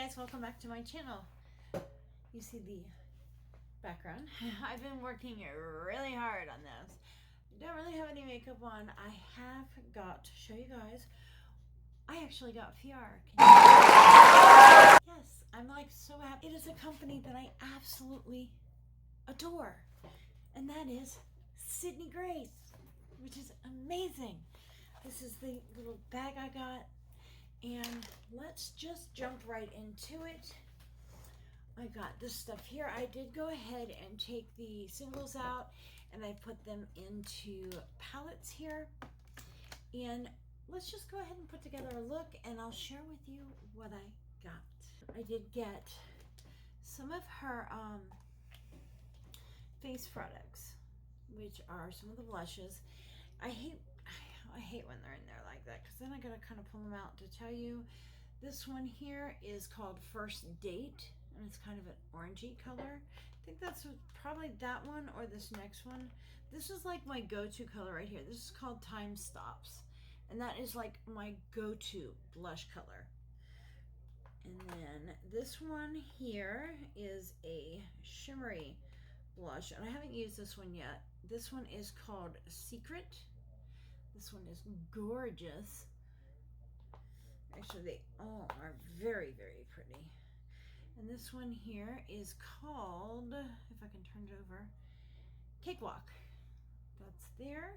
guys, welcome back to my channel. You see the background. I've been working really hard on this. Don't really have any makeup on. I have got to show you guys. I actually got PR. Yes, I'm like so happy. It is a company that I absolutely adore, and that is Sidney Grace, which is amazing. This is the little bag I got, and let's just jump right into it. I got this stuff here. I did go ahead and take the singles out and I put them into palettes here, and let's just go ahead and put together a look and I'll share with you what I got. I did get some of her face products, which are some of the blushes. I hate when they're in there like that, because then I gotta kind of pull them out to tell you. This one here is called First Date, and it's kind of an orangey color. I think that's probably that one or this next one. This is like my go-to color right here. This is called Time Stops, and that is like my go-to blush color. And then this one here is a shimmery blush, and I haven't used this one yet. This one is called Secret. This one is gorgeous. Actually, they all are very, very pretty. And this one here is called, if I can turn it over, Cakewalk. That's there.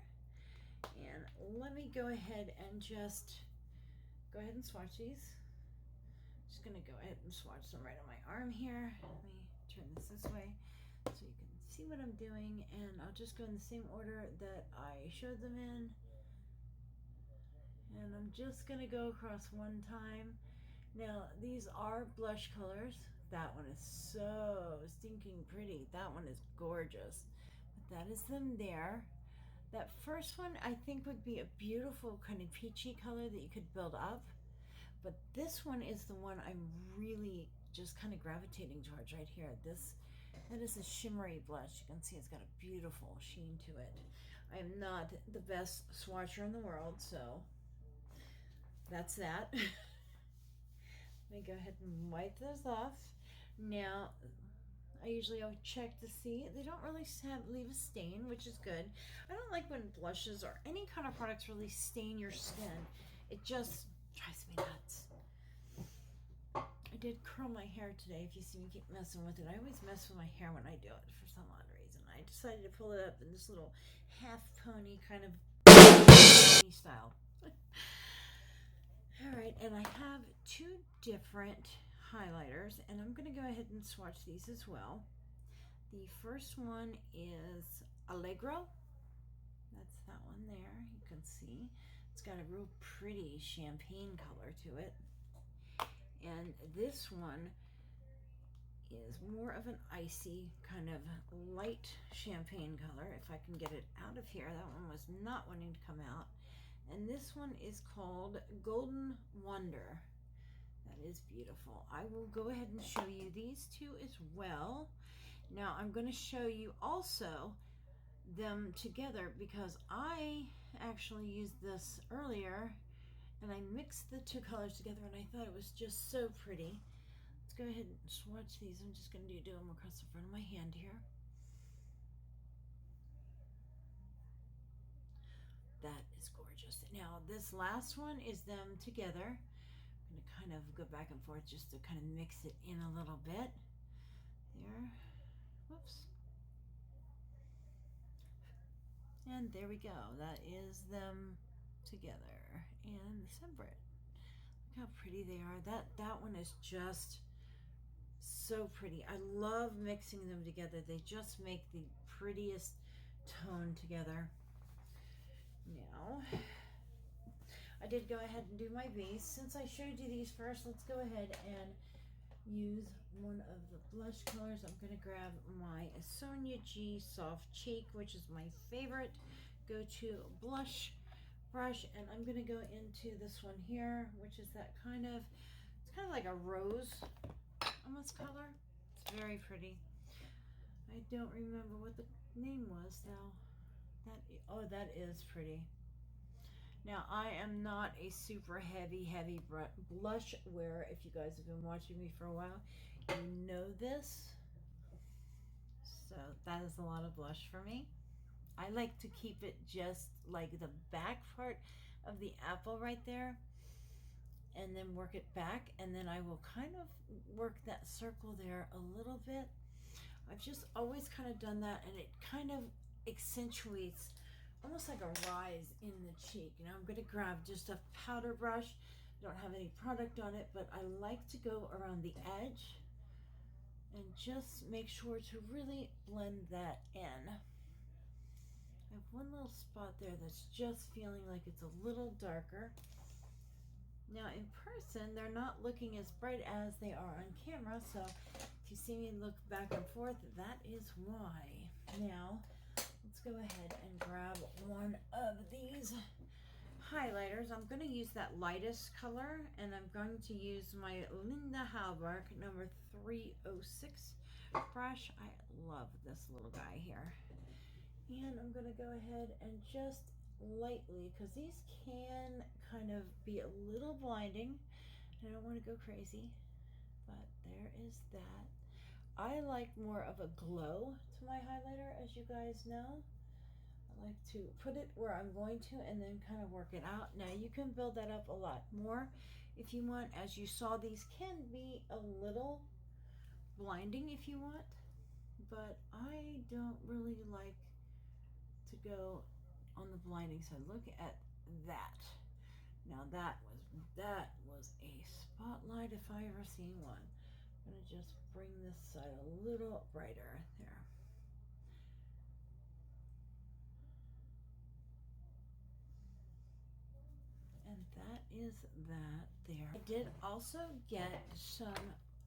And let me go ahead and just go ahead and swatch these. Just gonna go ahead and swatch them right on my arm here. Let me turn this way so you can see what I'm doing, and I'll just go in the same order that I showed them in. And I'm just gonna go across one time. Now, these are blush colors. That one is so stinking pretty. That one is gorgeous. But that is them there. That first one I think would be a beautiful kind of peachy color that you could build up. But this one is the one I'm really just kind of gravitating towards right here. That is a shimmery blush. You can see it's got a beautiful sheen to it. I am not the best swatcher in the world, so that's that. Let me go ahead and wipe those off. Now, I usually check to see. They don't really leave a stain, which is good. I don't like when blushes or any kind of products really stain your skin. It just drives me nuts. I did curl my hair today. If you see me keep messing with it, I always mess with my hair when I do it for some odd reason. I decided to pull it up in this little half pony kind of style. Alright, and I have two different highlighters, and I'm going to go ahead and swatch these as well. The first one is Allegro. That's that one there. You can see it's got a real pretty champagne color to it. And this one is more of an icy kind of light champagne color. If I can get it out of here. That one was not wanting to come out. And this one is called Golden Wonder. That is beautiful. I will go ahead and show you these two as well. Now I'm going to show you also them together, because I actually used this earlier and I mixed the two colors together and I thought it was just so pretty. Let's go ahead and swatch these. I'm just going to do them across the front of my hand here. That is gorgeous. Now this last one is them together. I'm going to kind of go back and forth just to kind of mix it in a little bit. There. Whoops. And there we go. That is them together and separate. Look how pretty they are. That one is just so pretty. I love mixing them together. They just make the prettiest tone together. Now, I did go ahead and do my base. Since I showed you these first, let's go ahead and use one of the blush colors. I'm going to grab my Sonia G Soft Cheek, which is my favorite go-to blush brush, and I'm going to go into this one here, which is that kind of, it's kind of like a rose almost color. It's very pretty. I don't remember what the name was though. Oh, that is pretty. Now, I am not a super heavy blush wearer. If you guys have been watching me for a while, you know this. So that is a lot of blush for me. I like to keep it just like the back part of the apple right there, and then work it back, and then I will kind of work that circle there a little bit. I've just always kind of done that, and it kind of accentuates almost like a rise in the cheek. Now I'm going to grab just a powder brush. I don't have any product on it, but I like to go around the edge and just make sure to really blend that in. I have one little spot there that's just feeling like it's a little darker. Now in person, they're not looking as bright as they are on camera, so if you see me look back and forth, that is why. Now, let's go ahead and grab one of these highlighters. I'm going to use that lightest color, and I'm going to use my Linda Hallberg number 306 brush. I love this little guy here. And I'm going to go ahead and just lightly, because these can kind of be a little blinding. I don't want to go crazy, but there is that. I like more of a glow to my highlighter, as you guys know. I like to put it where I'm going to and then kind of work it out. Now you can build that up a lot more if you want. As you saw, these can be a little blinding if you want, but I don't really like to go on the blinding side. Look at that. Now that was a spotlight if I ever seen one. I'm gonna just bring this side a little brighter there. And that is that there. I did also get some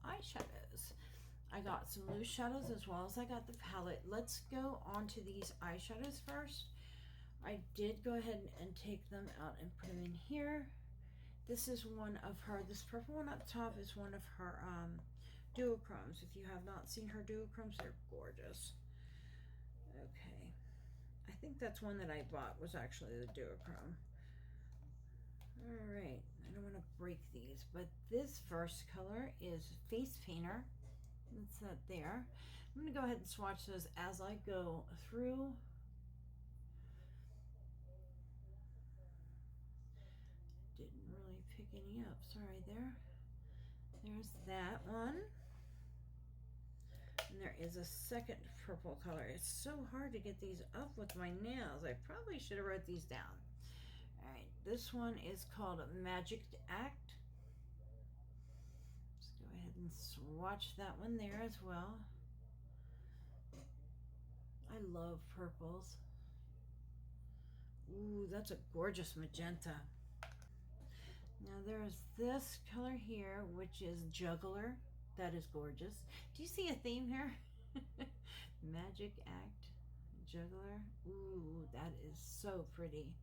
eyeshadows. I got some loose shadows as well as I got the palette. Let's go on to these eyeshadows first. I did go ahead and take them out and put them in here. This is one of her, this purple one up top is one of her duochromes. If you have not seen her duochromes, they're gorgeous. Okay, I think that's one that I bought, was actually the duochrome. All right, I don't want to break these, but this first color is Face Painter. That's that there. I'm going to go ahead and swatch those as I go through. Didn't really pick any up, sorry there. There's that one. And there is a second purple color. It's so hard to get these up with my nails. I probably should have wrote these down. All right, this one is called Magic Act. Let's go ahead and swatch that one there as well. I love purples. Ooh, that's a gorgeous magenta. Now there's this color here, which is Juggler. That is gorgeous. Do you see a theme here? Magic Act, Juggler. Ooh, that is so pretty.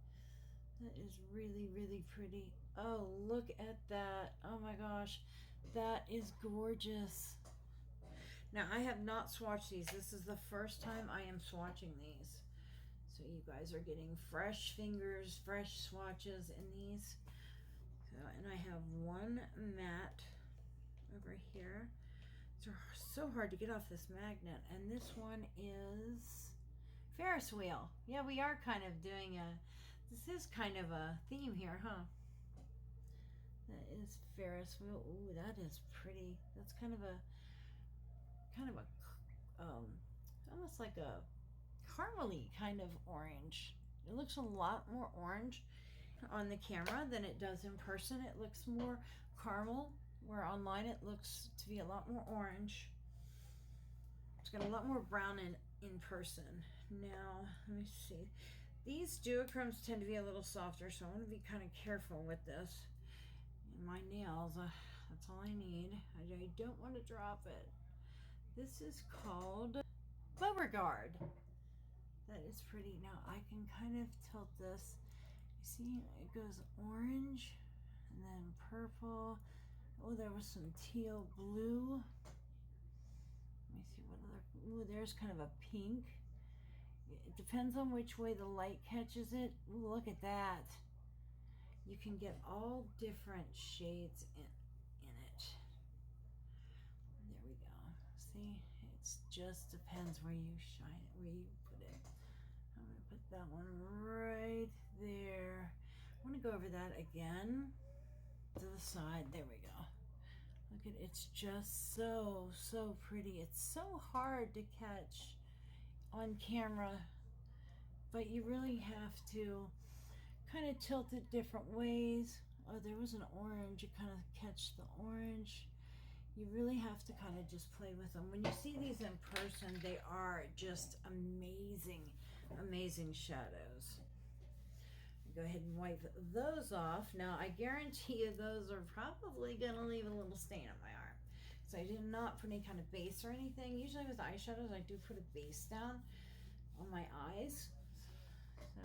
That is really, really pretty. Oh, look at that. Oh my gosh, that is gorgeous. Now, I have not swatched these. This is the first time I am swatching these. So you guys are getting fresh fingers, fresh swatches in these. So, and I have one matte over here. It's so hard to get off this magnet. And this one is Ferris wheel. Yeah, we are kind of doing this is kind of a theme here, huh? That is Ferris wheel. Ooh, that is pretty. That's kind of a almost like a caramely kind of orange. It looks a lot more orange on the camera than it does in person. It looks more caramel, where online it looks to be a lot more orange. It's got a lot more brown in person. Now, let me see. These duochromes tend to be a little softer, so I want to be kind of careful with this. And my nails, that's all I need. I don't want to drop it. This is called Beauregard. That is pretty. Now I can kind of tilt this. You see, it goes orange and then purple. Oh, there was some teal blue. Let me see what other. Ooh, there's kind of a pink. It depends on which way the light catches it. Ooh, look at that. you can get all different shades in it. There we go. See, it just depends where you shine it, where you put it. I'm going to put that one right there. I want to go over that again to the side. There we go. Look at it's just so pretty. It's so hard to catch on camera, but you really have to kind of tilt it different ways. Oh, there was an orange. You kind of catch the orange. You really have to kind of just play with them. When you see these in person, they are just amazing shadows. Go ahead and wipe those off. Now, I guarantee you those are probably going to leave a little stain on my arm. So I did not put any kind of base or anything. Usually with eyeshadows, I do put a base down on my eyes. So,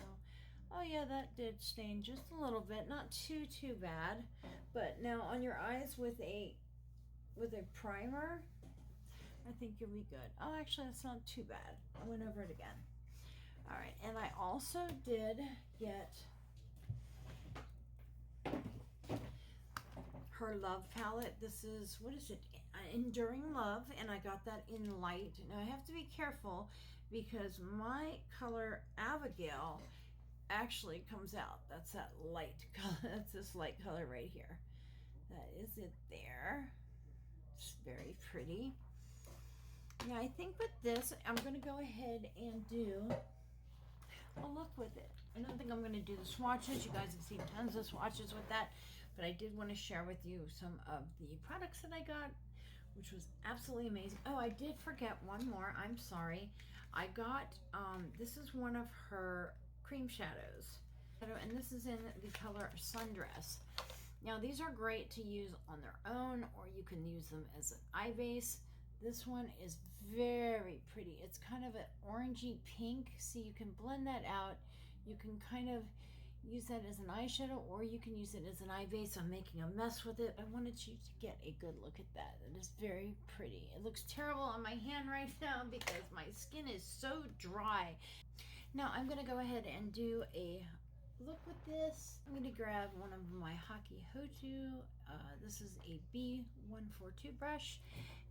oh yeah, that did stain just a little bit. Not too bad. But now on your eyes with a primer, I think you'll be good. Oh, actually, that's not too bad. I went over it again. All right, and I also did get her Love palette. This is, what is it? Enduring Love, and I got that in light. Now I have to be careful because my color Abigail actually comes out. That's that light color. That's this light color right here. That is it there. It's very pretty. Now I think with this, I'm going to go ahead and do a look with it. I don't think I'm going to do the swatches. You guys have seen tons of swatches with that, but I did want to share with you some of the products that I got, which was absolutely amazing. Oh, I did forget one more. I'm sorry. I got, this is one of her cream shadows, and this is in the color Sundress. Now, these are great to use on their own, or you can use them as an eye base. This one is very pretty. It's kind of an orangey pink, so you can blend that out. You can kind of use that as an eyeshadow, or you can use it as an eye base. I'm making a mess with it. I wanted you to get a good look at that. It is very pretty. It looks terrible on my hand right now because my skin is so dry. Now I'm going to go ahead and do a look with this. I'm going to grab one of my Haki Hotu. This is a B142 brush,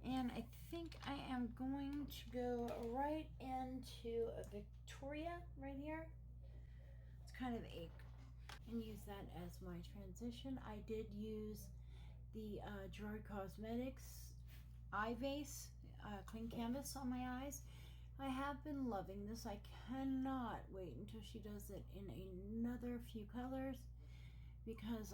and I think I am going to go right into a Victoria right here. It's kind of a, and use that as my transition. I did use the Jenni Cosmetics eye base, clean canvas on my eyes. I have been loving this. I cannot wait until she does it in another few colors because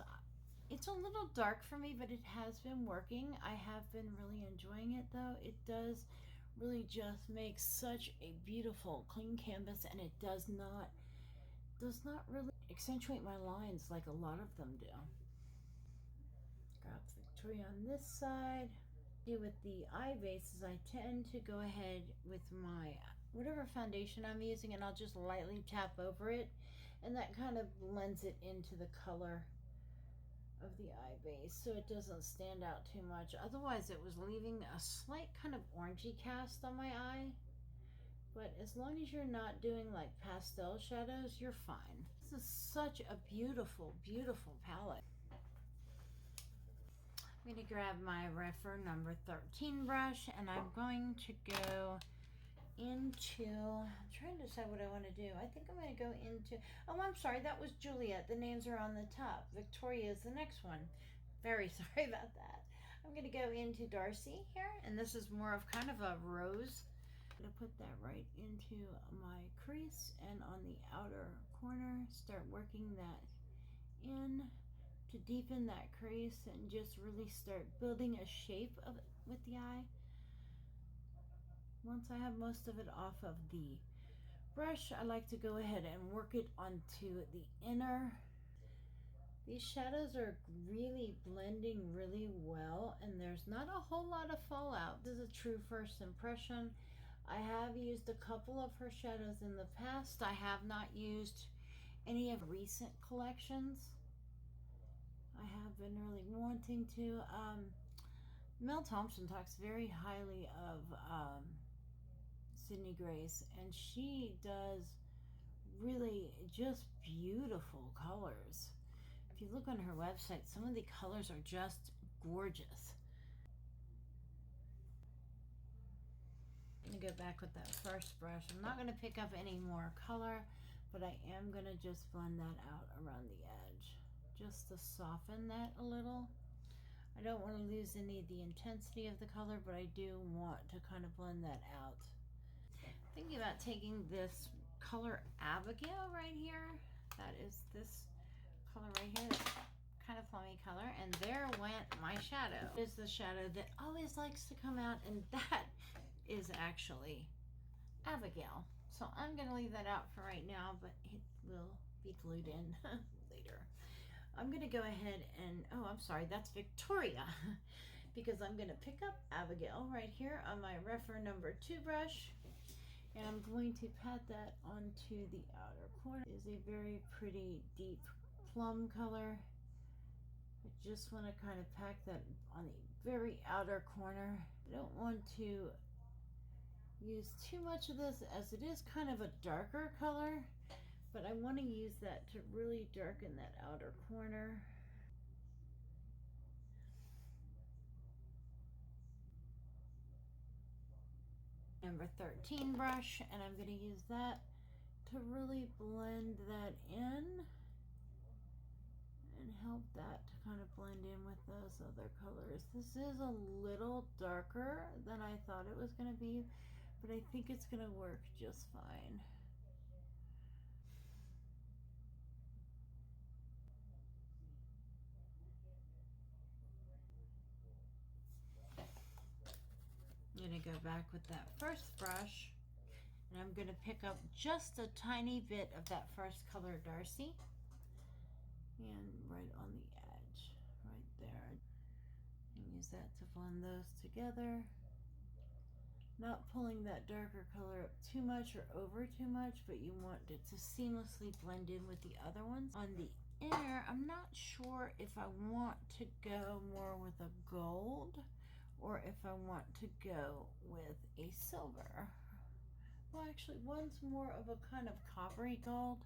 it's a little dark for me, but it has been working. I have been really enjoying it though. It does really just make such a beautiful clean canvas, and it does not really accentuate my lines like a lot of them do. Grab Victoria on this side. With the eye bases, I tend to go ahead with my whatever foundation I'm using, and I'll just lightly tap over it, and that kind of blends it into the color of the eye base so it doesn't stand out too much. Otherwise it was leaving a slight kind of orangey cast on my eye, but as long as you're not doing like pastel shadows, you're fine. This is such a beautiful palette. I'm going to grab my Refer number 13 brush, and I'm going to go into, I'm trying to decide what I want to do. I think I'm going to go into, oh, I'm sorry, that was Juliet. The names are on the top. Victoria is the next one. Very sorry about that. I'm going to go into Darcy here, and this is more of kind of a rose. I'm going to put that right into my crease, and on the outer corner, start working that in to deepen that crease and just really start building a shape of it with the eye. Once I have most of it off of the brush, I like to go ahead and work it onto the inner. These shadows are really blending really well, and there's not a whole lot of fallout. This is a true first impression. I have used a couple of her shadows in the past. I have not used any of recent collections. I have been really wanting to. Mel Thompson talks very highly of Sidney Grace, and she does really just beautiful colors. If if you look on her website, some of the colors are just gorgeous. I'm going to go back with that first brush. I'm not going to pick up any more color, but I am going to just blend that out around the edge, just to soften that a little. I don't want to lose any of the intensity of the color, but I do want to kind of blend that out. Thinking about taking this color Abigail right here. That is this color right here. That's kind of plummy color. And there went my shadow. It is the shadow that always likes to come out, and that is actually Abigail. So I'm going to leave that out for right now, but it will be glued in later. I'm going to go ahead and, oh, I'm sorry, that's Victoria, because I'm going to pick up Abigail right here on my Refer number 2 brush, and I'm going to pat that onto the outer corner. It is a very pretty deep plum color. I just want to kind of pack that on the very outer corner. I don't want to use too much of this, as it is kind of a darker color, but I want to use that to really darken that outer corner. Number 13 brush, and I'm going to use that to really blend that in and help that to kind of blend in with those other colors. This is a little darker than I thought it was going to be, but I think it's going to work just fine. I'm going to go back with that first brush, and I'm going to pick up just a tiny bit of that first color Darcy, and right on the edge, right there. And use that to blend those together. Not pulling that darker color up too much or over too much, but you want it to seamlessly blend in with the other ones. On the inner, I'm not sure if I want to go more with a gold or if I want to go with a silver. Well, actually, one's more of a kind of coppery gold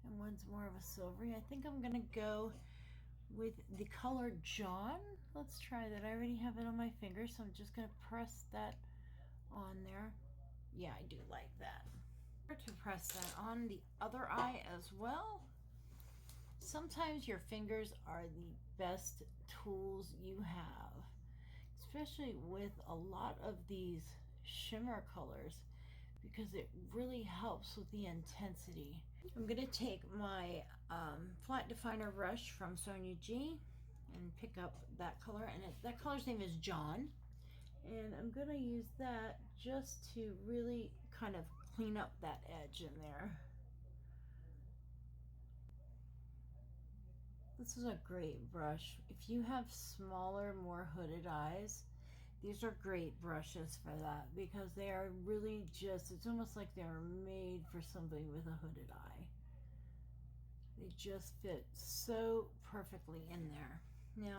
and one's more of a silvery. I think I'm gonna go with the color John. Let's try that. I already have it on my finger, so I'm just gonna press that on there. Yeah, I do like that. To press that on the other eye as well. Sometimes your fingers are the best tools you have, especially with a lot of these shimmer colors, because it really helps with the intensity. I'm going to take my flat definer brush from Sonia G and pick up that color, and that color's name is John, and I'm going to use that just to really kind of clean up that edge in there. This is a great brush. If you have smaller, more hooded eyes, these are great brushes for that, because they are really just, it's almost like they're made for somebody with a hooded eye. They just fit so perfectly in there. Now,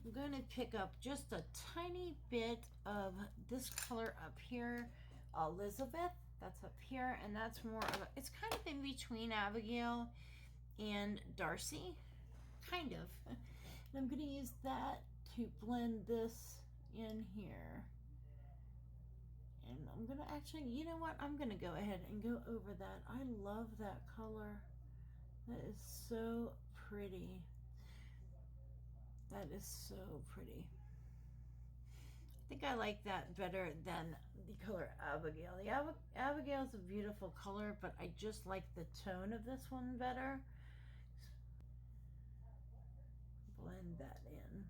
I'm going to pick up just a tiny bit of this color up here, Elizabeth. That's up here, and that's more of a, it's kind of in between Abigail and Darcy, kind of. And I'm going to use that to blend this in here. And I'm going to actually, you know what? I'm going to go ahead and go over that. I love that color. That is so pretty. That is so pretty. I think I like that better than the color Abigail. The Abigail is a beautiful color, but I just like the tone of this one better. Blend that in.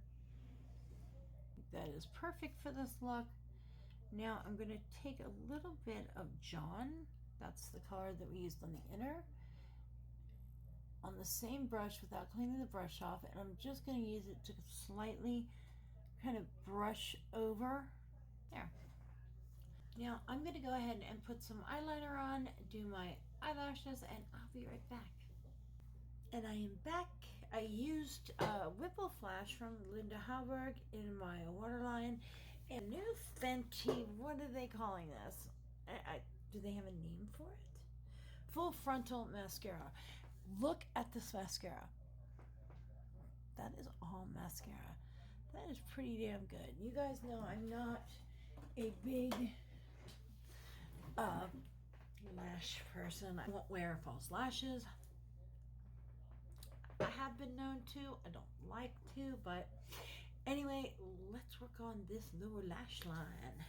That is perfect for this look. Now I'm going to take a little bit of John. That's the color that we used on the inner, on the same brush without cleaning the brush off, and I'm just going to use it to slightly kind of brush over there. Now I'm going to go ahead and put some eyeliner on, do my eyelashes, and I'll be right back. And I am back. I used Whipple Flash from Linda Hauberg in my waterline, and new Fenty, what are they calling this? Do they have a name for it? Full Frontal Mascara. Look at this mascara. that is all mascara. That is pretty damn good. You guys know I'm not a big lash person. I won't wear false lashes. I have been known to. I don't like to, but anyway, let's work on this lower lash line.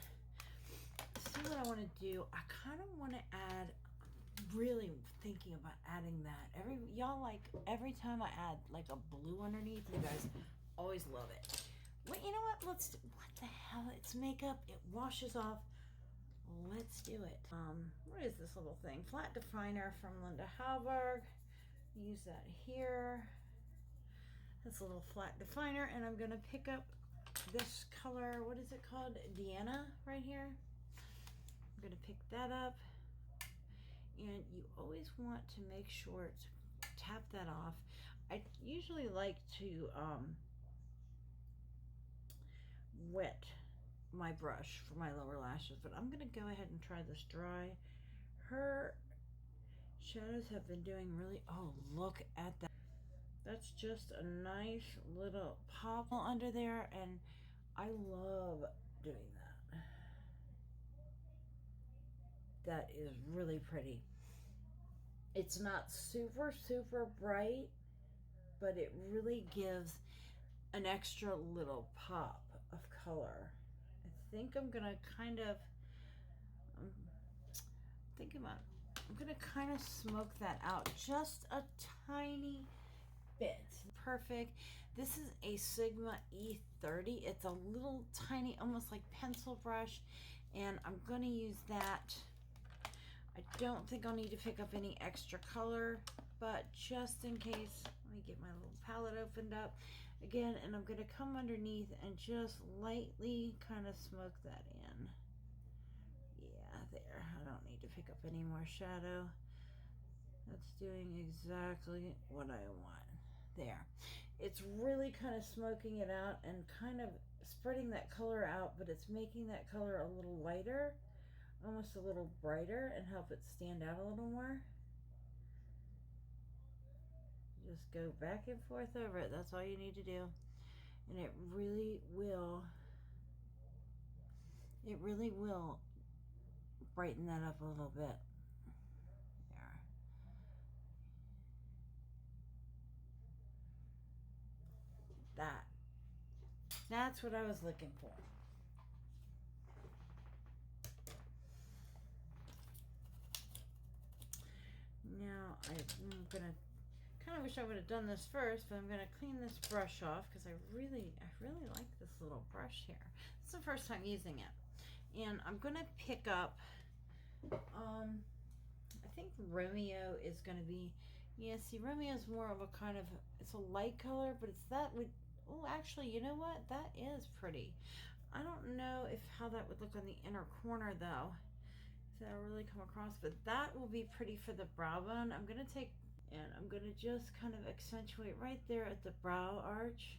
See what I want to do. I kind of want to add, really thinking about adding that. Every time I add like a blue underneath, you guys always love it. Well, you know what? What the hell? It's makeup. It washes off. Let's do it. What is this little thing? Flat definer from Linda Hallberg. Use that here. This little flat definer, and I'm gonna pick up this color. What is it called? Deanna, right here. I'm gonna pick that up, and you always want to make sure to tap that off. I usually like to wet my brush for my lower lashes, but I'm gonna go ahead and try this dry. Her shadows have been doing really, oh, look at that. That's just a nice little pop under there, and I love doing that. That is really pretty. It's not super bright, but it really gives an extra little pop of color. I think I'm gonna kind of, I'm gonna kind of smoke that out just a tiny bit. Perfect. This is a Sigma E30. It's a little tiny, almost like pencil brush, and I'm gonna use that. I don't think I'll need to pick up any extra color, but just in case, let me get my little palette opened up again, and I'm gonna come underneath and just lightly kind of smoke that in. Yeah, there. I don't need to pick up any more shadow. That's doing exactly what I want. There. It's really kind of smoking it out and kind of spreading that color out, but it's making that color a little lighter, almost a little brighter, and help it stand out a little more. Just go back and forth over it. That's all you need to do. And it really will brighten that up a little bit. There. That's what I was looking for. Now I'm gonna kind of wish I would have done this first, but I'm gonna clean this brush off because I really like this little brush here. It's the first time using it, and I'm gonna pick up. I think Romeo is gonna be. Yeah, see, Romeo is more of a kind of. It's a light color, but it's that would. Oh, actually, you know what? That is pretty. I don't know how that would look on the inner corner though. If that really come across, but that will be pretty for the brow bone. I'm gonna take and I'm gonna just kind of accentuate right there at the brow arch.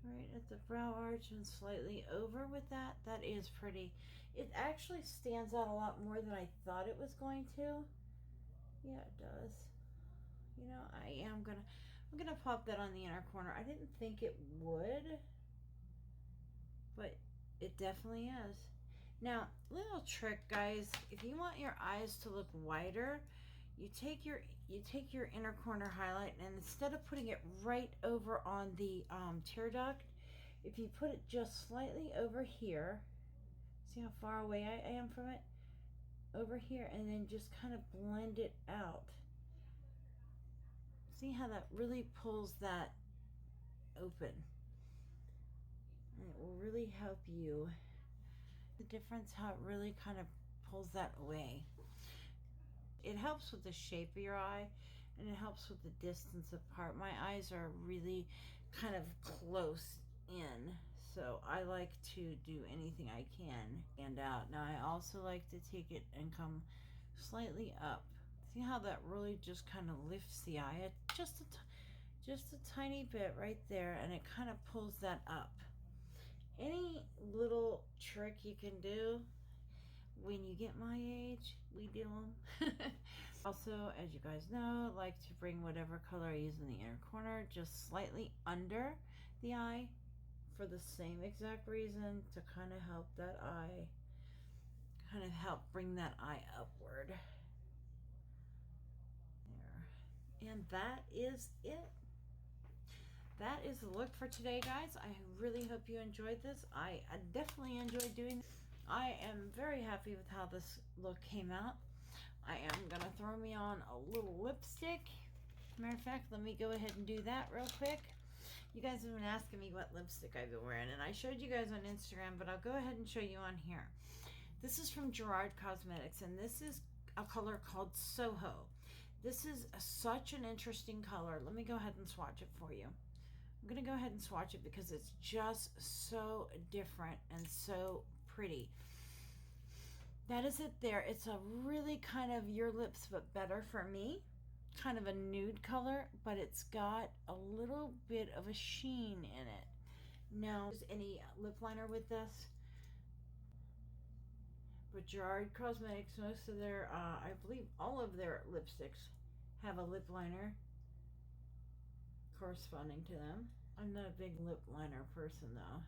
Right at the brow arch and slightly over with that. That is pretty. It actually stands out a lot more than I thought it was going to. Yeah, it does. You know, I'm gonna pop that on the inner corner. I didn't think it would, but it definitely is. Now, little trick, guys, if you want your eyes to look wider, you take your inner corner highlight, and instead of putting it right over on the tear duct, if you put it just slightly over here, see how far away I am from it? Over here, and then just kind of blend it out. See how that really pulls that open? And it will really help you. The difference, how it really kind of pulls that away. It helps with the shape of your eye, and it helps with the distance apart. My eyes are really kind of close in, so I like to do anything I can stand out. Now I also like to take it and come slightly up. See how that really just kind of lifts the eye just a tiny bit right there, and it kind of pulls that up. Any little trick you can do when you get my age, we do them. Also, as you guys know, I like to bring whatever color I use in the inner corner just slightly under the eye for the same exact reason, to kind of help that eye, kind of help bring that eye upward. There. And that is it. That is the look for today, guys. I really hope you enjoyed this. I definitely enjoyed doing this. I am very happy with how this look came out. I am going to throw me on a little lipstick. Matter of fact, let me go ahead and do that real quick. You guys have been asking me what lipstick I've been wearing, and I showed you guys on Instagram, but I'll go ahead and show you on here. This is from Jenni Cosmetics, and this is a color called Soho. This is such an interesting color. Let me go ahead and swatch it for you. I'm going to go ahead and swatch it because it's just so different and so pretty. That is it there. It's a really kind of your lips but better for me. Kind of a nude color, but it's got a little bit of a sheen in it. Now, is any lip liner with this? But Jenni Cosmetics, most of their, I believe all of their lipsticks have a lip liner corresponding to them. I'm not a big lip liner person though.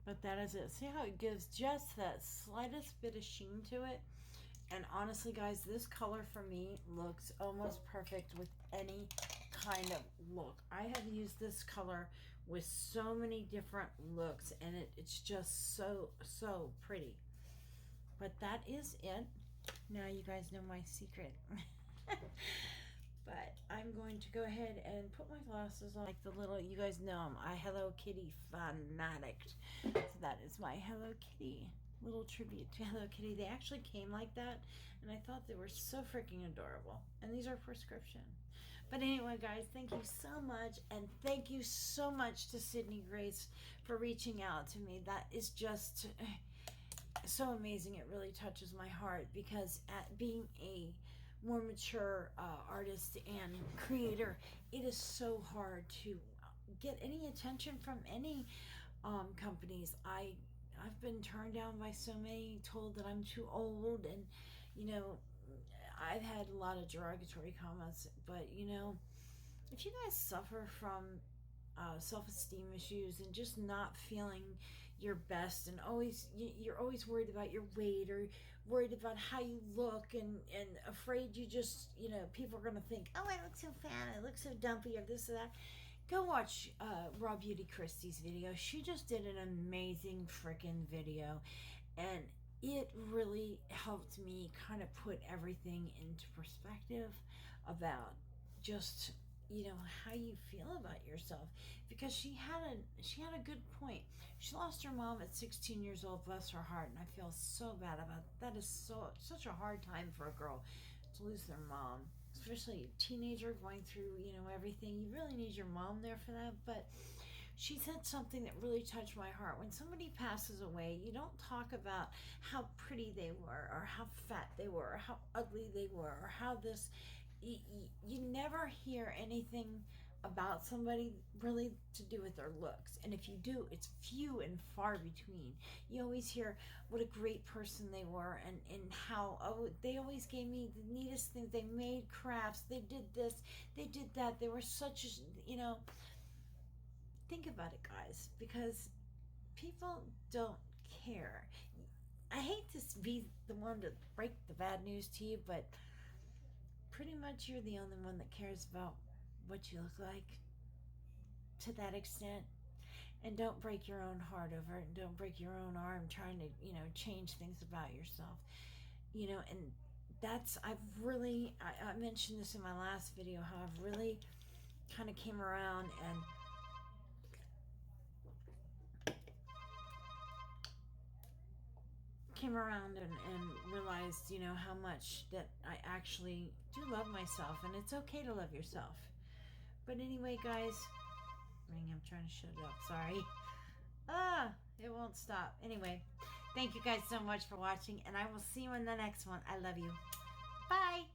But that is it. See how it gives just that slightest bit of sheen to it? And honestly, guys, this color for me looks almost perfect with any kind of look. I have used this color with so many different looks, and it's just so pretty. But that is it. Now you guys know my secret. But I'm going to go ahead and put my glasses on, like the little, you guys know I'm a Hello Kitty fanatic. So that is my Hello Kitty, little tribute to Hello Kitty. They actually came like that, and I thought they were so freaking adorable. And these are prescription. But anyway, guys, thank you so much, and thank you so much to Sidney Grace for reaching out to me. That is just so amazing. It really touches my heart, because at being a more mature artist and creator, it is so hard to get any attention from any companies. I've been turned down by so many, told that I'm too old, and you know, I've had a lot of derogatory comments. But you know, if you guys suffer from self-esteem issues and just not feeling your best, and you're always worried about your weight, or worried about how you look, and afraid you just, you know, people are going to think, oh, I look so fat, I look so dumpy, or this or that, go watch Raw Beauty Christie's video. She just did an amazing freaking video, and it really helped me kind of put everything into perspective about just, you know, how you feel about yourself, because she had a good point. She lost her mom at 16 years old, bless her heart, and I feel so bad about it. That is such a hard time for a girl to lose their mom, especially a teenager going through, you know, everything. You really need your mom there for that. But she said something that really touched my heart. When somebody passes away, you don't talk about how pretty they were, or how fat they were, or how ugly they were, or how this. You never hear anything about somebody really to do with their looks, and if you do, it's few and far between. You always hear what a great person they were, and how, oh, they always gave me the neatest things, they made crafts, they did this, they did that, they were such, you know. Think about it, guys, because people don't care. I hate to be the one to break the bad news to you, but pretty much you're the only one that cares about what you look like to that extent. And don't break your own heart over it, and don't break your own arm trying to, you know, change things about yourself, you know. And that's, I mentioned this in my last video, how I've really kind of came around and realized, you know, how much that I actually do love myself, and it's okay to love yourself. But anyway, guys, I'm trying to shut it up, sorry. It won't stop. Anyway, thank you guys so much for watching, and I will see you in the next one. I love you. Bye.